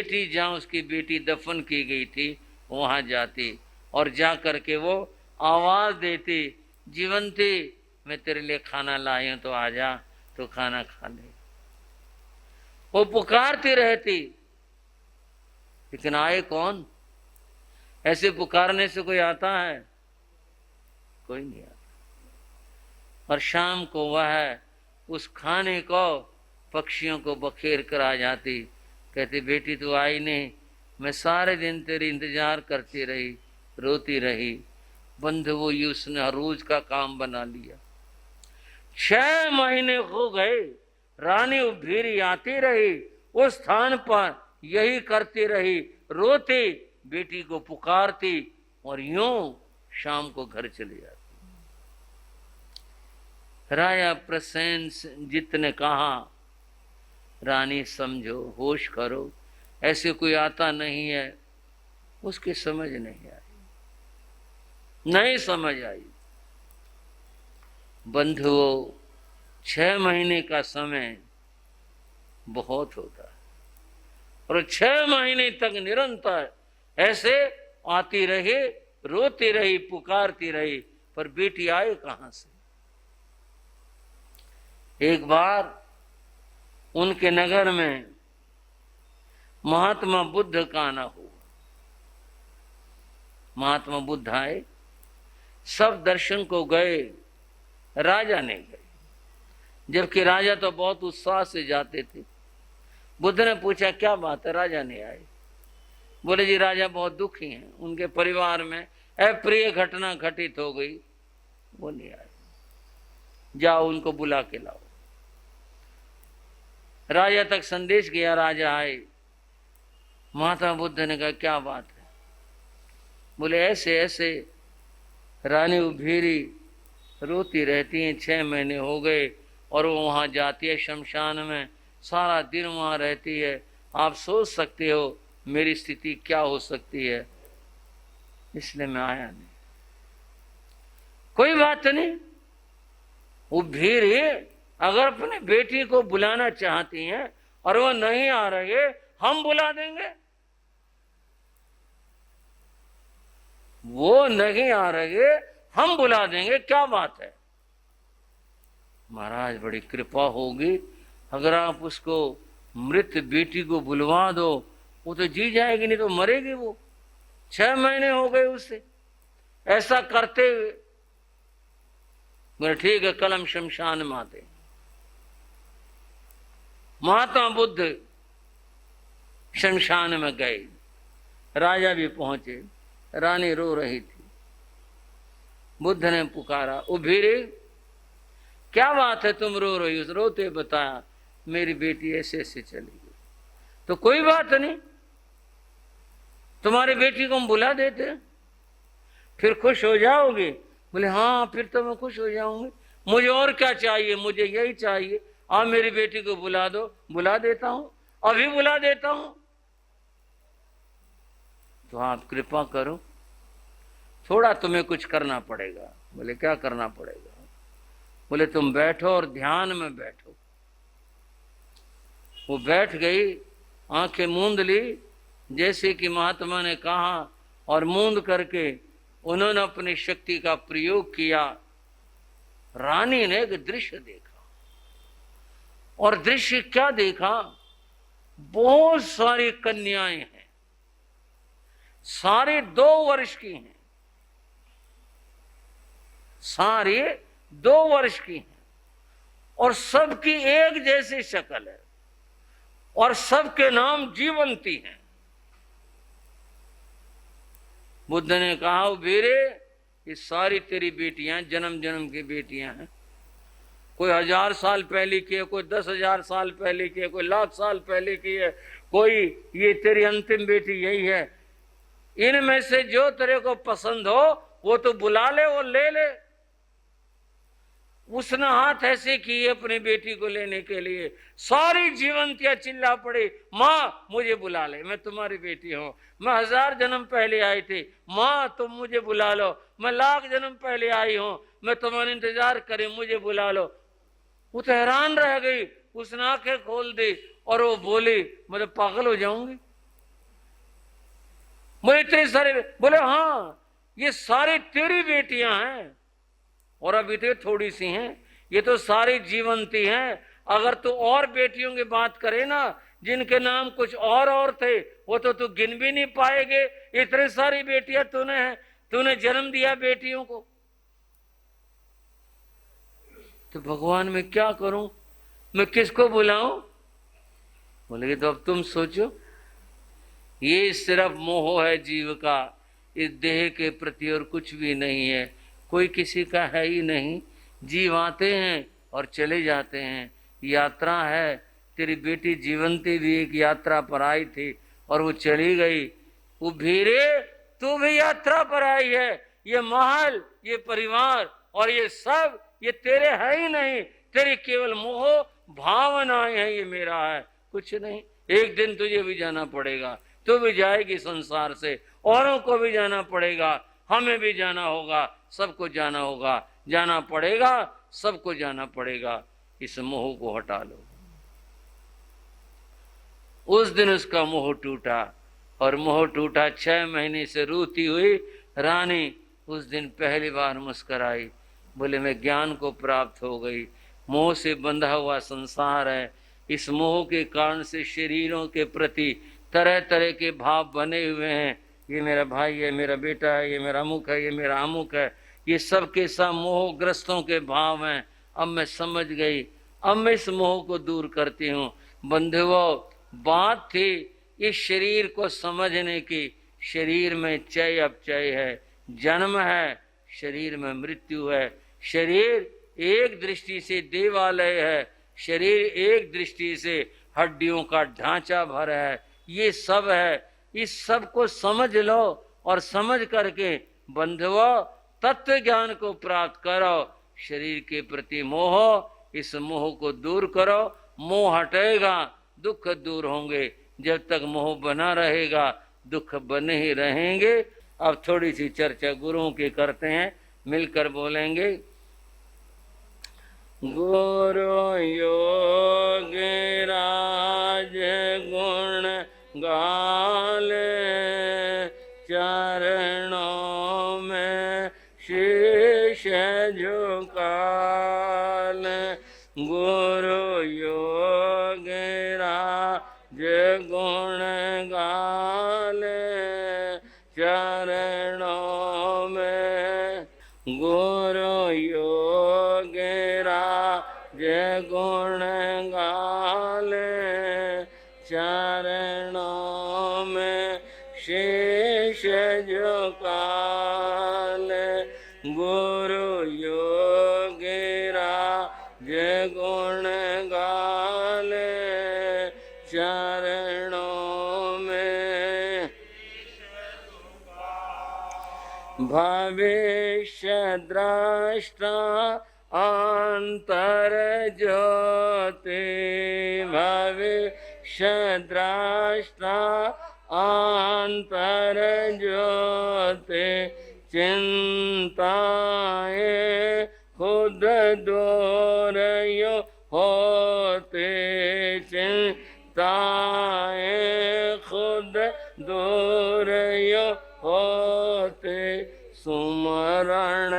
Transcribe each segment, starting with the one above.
बेटी जहाँ उसकी बेटी दफन की गई थी वहाँ जाती और जा कर के वो आवाज़ देती, जीवंती मैं तेरे लिए खाना लाई हूँ तो आ जा, तो खाना खा ले। वो पुकारती रहती, लेकिन आए कौन? ऐसे पुकारने से कोई आता है? कोई नहीं आता। और शाम को वह उस खाने को पक्षियों को बखेर कर आ जाती, कहती बेटी तू आई नहीं, मैं सारे दिन तेरी इंतजार करती रही, रोती रही। बंधु वो उसने हर रोज का काम बना लिया। 6 महीने हो गए, रानी उभीरी आती रही, उस स्थान पर यही करती रही, रोती, बेटी को पुकारती और यूं शाम को घर चली जाती। राजा प्रसेनजीत ने कहा, रानी समझो, होश करो, ऐसे कोई आता नहीं है। उसकी समझ नहीं आई, नहीं समझ आई। बंधुओं, 6 महीने का समय बहुत होता है और 6 महीने तक निरंतर ऐसे आती रही, रोती रही, पुकारती रही, पर बेटी आए कहां से? एक बार उनके नगर में महात्मा बुद्ध का आना हुआ। महात्मा बुद्ध आए, सब दर्शन को गए, राजा नहीं गए, जबकि राजा तो बहुत उत्साह से जाते थे। बुद्ध ने पूछा क्या बात है, राजा नहीं आए? बोले जी राजा बहुत दुखी हैं, उनके परिवार में अप्रिय घटना घटित हो गई, वो नहीं आए, जाओ उनको बुला के लाओ। राजा तक संदेश गया, राजा आए। महात्मा बुद्ध ने कहा क्या बात है? बोले ऐसे ऐसे रानी उभीरी रोती रहती हैं, 6 महीने हो गए और वो वहाँ जाती है शमशान में, सारा दिन वहाँ रहती है। आप सोच सकते हो मेरी स्थिति क्या हो सकती है, इसलिए मैं आया नहीं। कोई बात नहीं, उभीरी अगर अपने बेटी को बुलाना चाहती हैं और वो नहीं आ रहे, हम बुला देंगे। वो नहीं आ रहे, हम बुला देंगे, क्या बात है? महाराज बड़ी कृपा होगी, अगर आप उसको मृत बेटी को बुलवा दो, वो तो जी जाएगी, नहीं तो मरेगी वो। 6 महीने हो गए उसे ऐसा करते हुए। बोले ठीक है, कल हम शमशान में आते। महात्मा बुद्ध शमशान में गए, राजा भी पहुंचे, रानी रो रही थी। बुद्ध ने पुकारा, उभीरे क्या बात है तुम रो रही हो? रोते बताया मेरी बेटी ऐसे ऐसे चली गई। तो कोई बात नहीं, तुम्हारी बेटी को हम बुला देते, फिर खुश हो जाओगे? बोले हाँ फिर तो मैं खुश हो जाऊंगी, मुझे और क्या चाहिए, मुझे यही चाहिए, आप मेरी बेटी को बुला दो। बुला देता हूं, अभी बुला देता हूं। तो आप कृपा करो, थोड़ा तुम्हें कुछ करना पड़ेगा। बोले क्या करना पड़ेगा? बोले तुम बैठो और ध्यान में बैठो। वो बैठ गई, आंखें मूंद ली जैसे कि महात्मा ने कहा, और मूंद करके उन्होंने अपनी शक्ति का प्रयोग किया। रानी ने एक दृश्य देखा, और दृश्य क्या देखा? बहुत सारी कन्याएं हैं, सारे 2 वर्ष की हैं, सारे 2 वर्ष की हैं, और सबकी एक जैसी शक्ल है, और सबके नाम जीवंती हैं। बुद्ध ने कहा वीरे, ये सारी तेरी बेटियां जन्म जन्म की बेटियां हैं। कोई 1000 साल पहले की है, कोई 10,000 साल पहले की है, कोई 1,00,000 साल पहले की है, कोई ये तेरी अंतिम बेटी यही है। इनमें से जो तेरे को पसंद हो वो तो बुला ले और ले ले। उसने हाथ ऐसे किए अपनी बेटी को लेने के लिए, सारी जीवंतियां चिल्ला पड़ी, माँ मुझे बुला ले, मैं तुम्हारी बेटी हूं, मैं 1000 जन्म पहले आई थी, माँ तुम मुझे बुला लो, मैं 1,00,000 जन्म पहले आई हूं, मैं तुम्हारा इंतजार करे, मुझे बुला लो। वो तो हैरान रह गई, उसने आंखें खोल दी और वो बोली मैं तो पागल हो जाऊंगी, बोले इतने सारे, बोले हाँ ये सारी तेरी बेटियां हैं, और अभी तो थोड़ी सी हैं, ये तो सारी जीवंती हैं। अगर तू और बेटियों की बात करे ना जिनके नाम कुछ और थे, वो तो तू गिन भी नहीं पाएगे। इतनी सारी बेटियां तूने जन्म दिया बेटियों को। तो भगवान मैं क्या करूं, मैं किसको बुलाऊं? बोले तो अब तुम सोचो, ये सिर्फ मोह है जीव का, इस देह के प्रति और कुछ भी नहीं है, कोई किसी का है ही नहीं। जीव आते हैं और चले जाते हैं, यात्रा है। तेरी बेटी जीवंती भी एक यात्रा पर आई थी और वो चली गई। वो भीरे तू भी यात्रा पर आई है। ये महल, ये परिवार और ये सब ये तेरे है ही नहीं, तेरी केवल मोह भावनाएं हैं। ये मेरा है, कुछ नहीं। एक दिन तुझे भी जाना पड़ेगा, तू भी जाएगी संसार से, औरों को भी जाना पड़ेगा, हमें भी जाना होगा, सबको जाना होगा, जाना पड़ेगा, सबको जाना पड़ेगा। इस मोह को हटा लो। उस दिन उसका मोह टूटा, और मोह टूटा 6 महीने से रोती हुई रानी उस दिन पहली बार मुस्कराई। बोले मैं ज्ञान को प्राप्त हो गई। मोह से बंधा हुआ संसार है, इस मोह के कारण से शरीरों के प्रति तरह तरह के भाव बने हुए हैं। ये मेरा भाई है, मेरा बेटा है, ये मेरा अमुक है, ये मेरा अमुक है, ये सब के सब मोहग्रस्तों के भाव हैं। अब मैं समझ गई, अब मैं इस मोह को दूर करती हूँ। बंधुओं, बात थी इस शरीर को समझने की। शरीर में चय अपचय है, जन्म है, शरीर में मृत्यु है। शरीर एक दृष्टि से देवालय है, शरीर एक दृष्टि से हड्डियों का ढांचा भर है। ये सब है, इस सब को समझ लो और समझ करके बंधुओं तत्व ज्ञान को प्राप्त करो। शरीर के प्रति मोह, इस मोह को दूर करो। मोह हटेगा, दुख दूर होंगे। जब तक मोह बना रहेगा, दुख बने ही रहेंगे। अब थोड़ी सी चर्चा गुरुओं की करते हैं, मिलकर बोलेंगे। गुरु योग राज गुण गाले, चरणों में शीश झुकाल। गुरु योग राज गुण गाले, चरणों में। गुरु योग राज गुण गाले, चरणों में शीश झुकाल। गुरु योग राज गुण गाले, चरणों में। भविष्य द्रष्टा अंतर ज्योति, भविष्य द्रष्टा अंतर ज्योति। चिंताएं खुद दूर यो होते, चिंताएं खुद दूर यो होते। सुमरण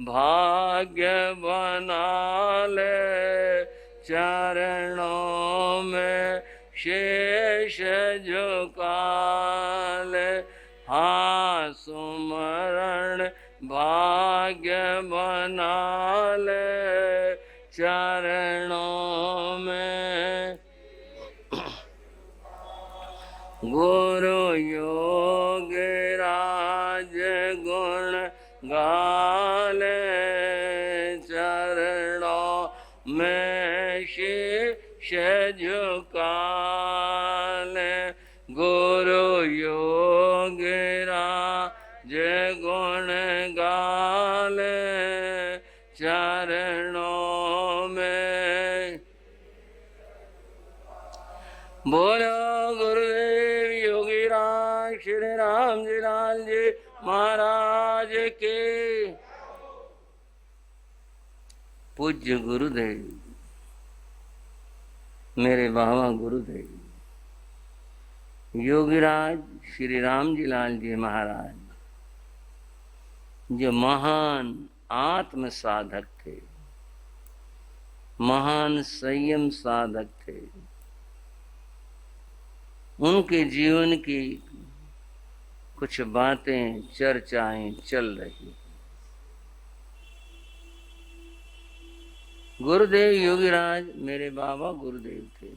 भाग्य बना ले, चरणों में शेष झुका ले। हाँ सुमरण भाग्य बना ले, चरणों में। गुरु योग राज गुण गाले, चरणों में शीश झुकाले। गुरु योग राज गुण गाले, चरणों में। बोलो गुरुदेव योगी राज श्री राम जी लाल जी महाराज के। पूज्य गुरुदेव, मेरे बाबा गुरुदेव, योगीराज श्री राम जी लाल जी महाराज जो महान आत्म साधक थे, महान संयम साधक थे, उनके जीवन की कुछ बातें चर्चाएं चल रही। गुरुदेव योगीराज मेरे बाबा गुरुदेव थे।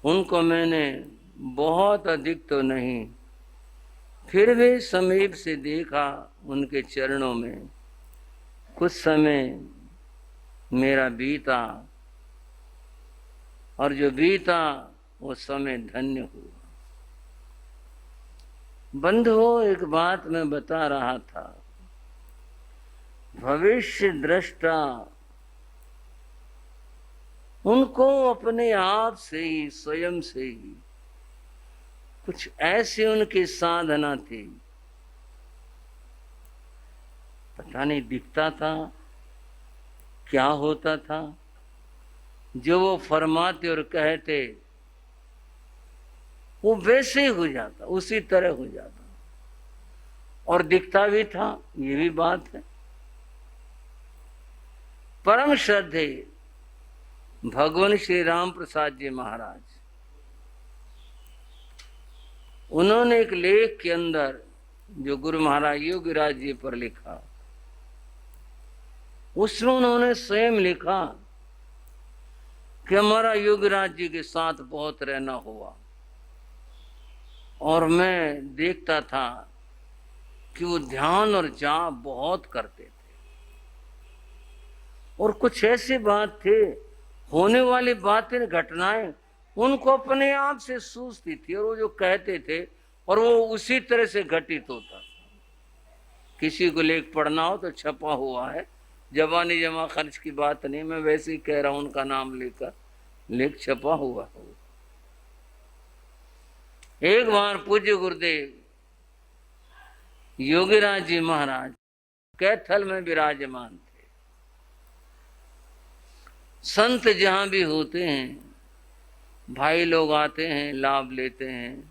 उनको मैंने बहुत अधिक तो नहीं, फिर भी समीप से देखा। उनके चरणों में कुछ समय मेरा बीता, और जो बीता वो समय धन्य हुआ। बंधुओं, एक बात मैं बता रहा था, भविष्य दृष्टा उनको अपने आप से ही, स्वयं से ही कुछ ऐसी उनकी साधना थी, पता नहीं दिखता था क्या होता था। जो वो फरमाते और कहते वो वैसे ही हो जाता, उसी तरह हो जाता, और दिखता भी था। ये भी बात है। परम श्रद्धेय भगवान श्री राम प्रसाद जी महाराज, उन्होंने एक लेख के अंदर जो गुरु महाराज योगीराज जी पर लिखा, उसमें उन्होंने स्वयं लिखा कि हमारा योगीराज जी के साथ बहुत रहना हुआ, और मैं देखता था कि वो ध्यान और जाप बहुत करते थे, और कुछ ऐसी बात थे, होने वाली बातें, घटनाएं उनको अपने आप से सूझती थी, और वो जो कहते थे और वो उसी तरह से घटित होता था। किसी को लेख पढ़ना हो तो छपा हुआ है, जबानी जमा खर्च की बात नहीं, मैं वैसे ही कह रहा हूं, उनका नाम लेकर लेख छपा हुआ है। एक बार पूज्य गुरुदेव योगीराज जी महाराज कैथल में विराजमान थे। संत जहां भी होते हैं, भाई लोग आते हैं, लाभ लेते हैं।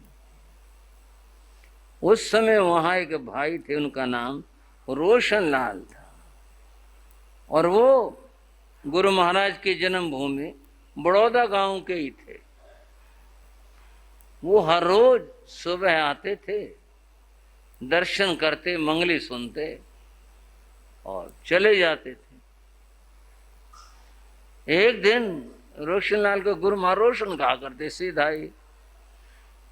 उस समय वहां एक भाई थे, उनका नाम रोशन लाल था, और वो गुरु महाराज की जन्मभूमि बड़ौदा गांव के ही थे। वो हर रोज सुबह आते थे, दर्शन करते, मंगली सुनते और चले जाते थे। एक दिन रोशनलाल को गुरु महाराज रोशन कहा करते, सीधा ही।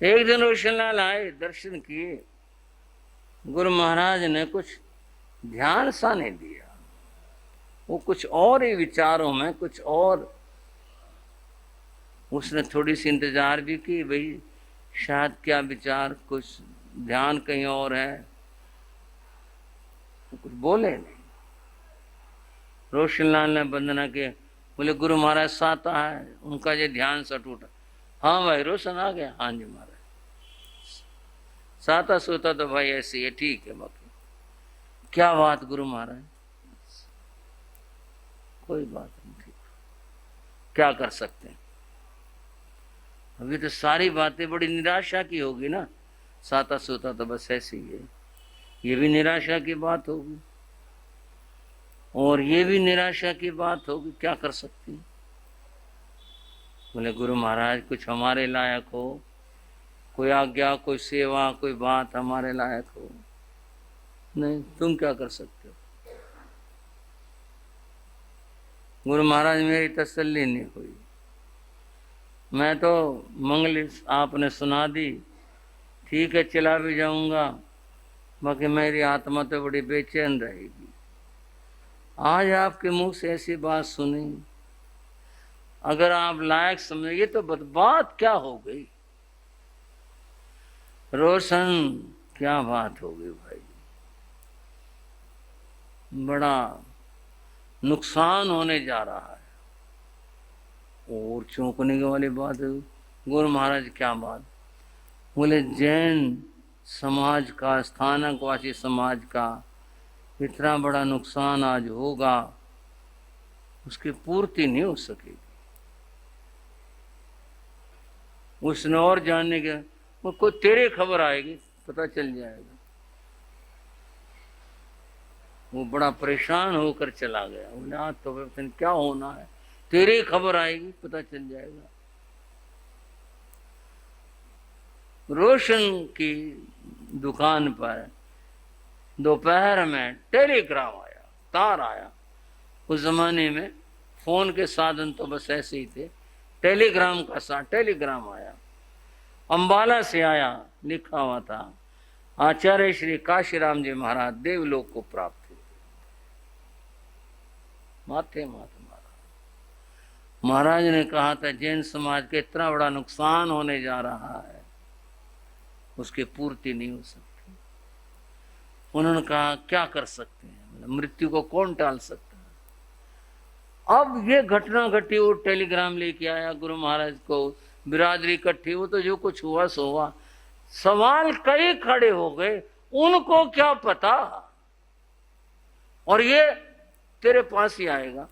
एक दिन रोशनलाल आए, दर्शन किए, गुरु महाराज ने कुछ ध्यान सा नहीं दिया, वो कुछ और ही विचारों में, कुछ और। उसने थोड़ी सी इंतजार भी की, भाई शायद क्या विचार, कुछ ध्यान कहीं और है, कुछ बोले नहीं। रोशनलाल ने वंदना की, बोले गुरु महाराज साथ है, उनका ये ध्यान सा टूटा। हाँ भाई रोशन आ गया, हाँ जी महाराज, साता सोता तो भाई ऐसे ही है, ठीक है। बाकी क्या बात गुरु महाराज? कोई बात नहीं, ठीक, क्या कर सकते हैं। अभी तो सारी बातें बड़ी निराशा की होगी ना, साता सोता तो बस ऐसे ही है। ये भी निराशा की बात होगी, और ये भी निराशा की बात होगी, क्या कर सकती है। बोले गुरु महाराज कुछ हमारे लायक हो, कोई आज्ञा, कोई सेवा, कोई बात हमारे लायक हो। नहीं, तुम क्या कर सकते हो। गुरु महाराज मेरी तसल्ली नहीं हुई, मैं तो मंगली आपने सुना दी, ठीक है चला भी जाऊंगा, बाकी मेरी आत्मा तो बड़ी बेचैन रहेगी। आज आपके मुंह से ऐसी बात सुनी, अगर आप लायक समझिए तो बात क्या हो गई। रोशन क्या बात हो गई भाई, बड़ा नुकसान होने जा रहा है। और चौंकने वाली बात है, गुरु महाराज क्या बात? बोले जैन समाज का, स्थानकवासी समाज का इतना बड़ा नुकसान आज होगा, उसकी पूर्ति नहीं हो सकेगी। उसने और जानने के वो कोई तेरे खबर आएगी पता चल जाएगा। वो बड़ा परेशान होकर चला गया। बोले आज तो क्या होना है, तेरी खबर आएगी पता चल जाएगा। रोशन की दुकान पर दोपहर में टेलीग्राम आया, तार आया। उस जमाने में फोन के साधन तो बस ऐसे ही थे। टेलीग्राम का टेलीग्राम आया, अंबाला से आया। लिखा हुआ था आचार्य श्री काशीराम जी महाराज देवलोक को प्राप्त हुए। माथे माथे महाराज ने कहा था जैन समाज के इतना बड़ा नुकसान होने जा रहा है, उसकी पूर्ति नहीं हो सकती। उन्होंने कहा क्या कर सकते हैं, मृत्यु को कौन टाल सकता है। अब ये घटना घटी, वो टेलीग्राम लेके आया गुरु महाराज को, बिरादरी इकट्ठी, वो तो जो कुछ हुआ सो हुआ। सवाल कई खड़े हो गए, उनको क्या पता, और ये तेरे पास ही आएगा।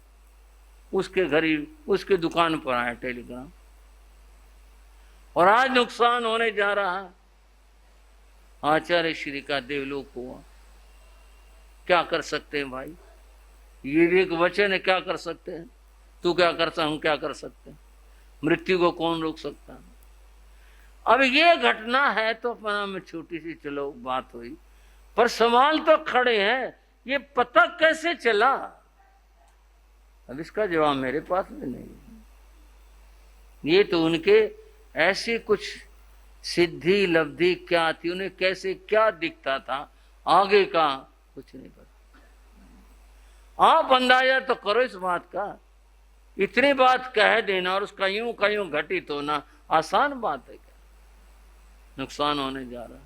उसके घर ही, उसके दुकान पर आया टेलीग्राम, और आज नुकसान होने जा रहा है। आचार्य श्री का देवलोक हुआ। क्या कर सकते हैं भाई, ये एक वचन है, क्या कर सकते हैं। तू क्या करता, हम क्या कर सकते हैं। मृत्यु को कौन रोक सकता है। अब ये घटना है तो अपना में छोटी सी चलो बात हुई, पर सवाल तो खड़े हैं, ये पता कैसे चला। अब इसका जवाब मेरे पास भी नहीं है। ये तो उनके ऐसी कुछ सिद्धि लब्धि क्या थी, उन्हें कैसे क्या दिखता था, आगे का कुछ नहीं पता। आप अंदाजा तो करो इस बात का। इतनी बात कह देना और उसका यूं का यूं घटित होना आसान बात है क्या। नुकसान होने जा रहा है।